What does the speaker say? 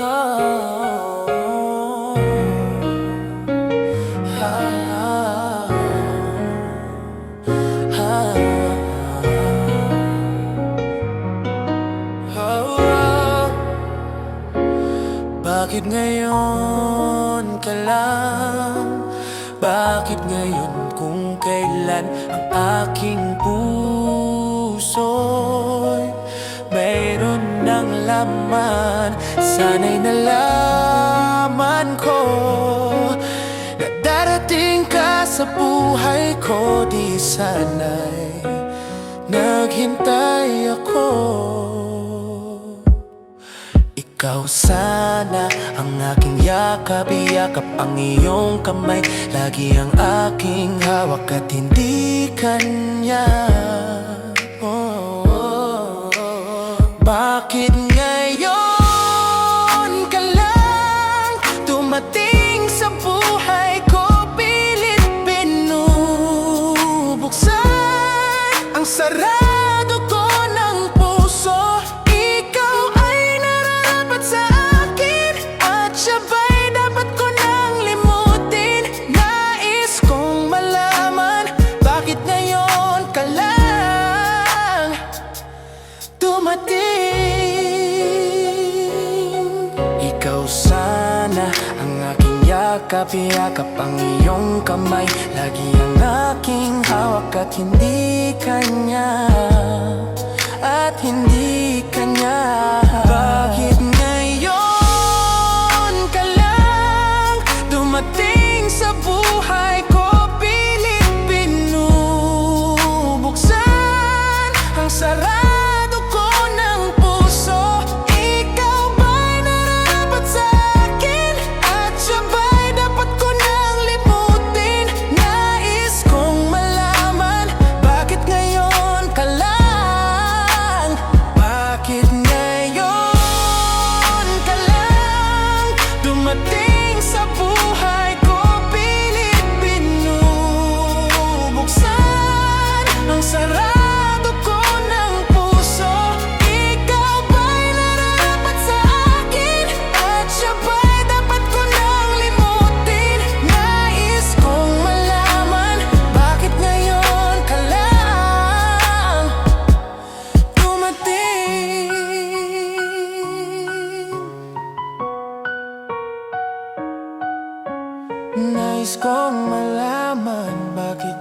Bakit ngayon ka lang? Bakit ngayon kung kailan ang aking puso'y mayroon ng laman? Sana'y nalaman ko na darating ka sa buhay ko. Di sana'y naghintay ako. Ikaw sana ang aking yakap, iyakap ang iyong kamay, lagi ang aking hawak at hindi kanya. Bakit ngayon ka lang dumating sa buhay ko? Pilit binubuksan ang sarado ko ng puso. Ikaw ay nararapat sa akin at siya'y dapat ko nang limutin. Nais kong malaman, bakit ngayon ka lang dumating? Ikaw sana ang aking yakap, iyakap ang iyong kamay, lagi ang aking hawak at hindi kanya. At hindi kanya. Bakit ngayon ka lang dumating sa buhay ko? Pilit binubuksan ang sarado ko ng puso. Ikaw ba'y nararapat sa akin at siya ba'y dapat ko nang limutin? Nais kong malaman, bakit ngayon ka lang? Bakit ngayon ka lang dumating sa buhay ko? Pilit binubuksan ang sarado ko ng puso. Ikaw ba'y nararapat sa akin at siya ba'y dapat ko nang limutin? Nais kong malaman, bakit ngayon ka lang dumating? Nais kong malaman, bakit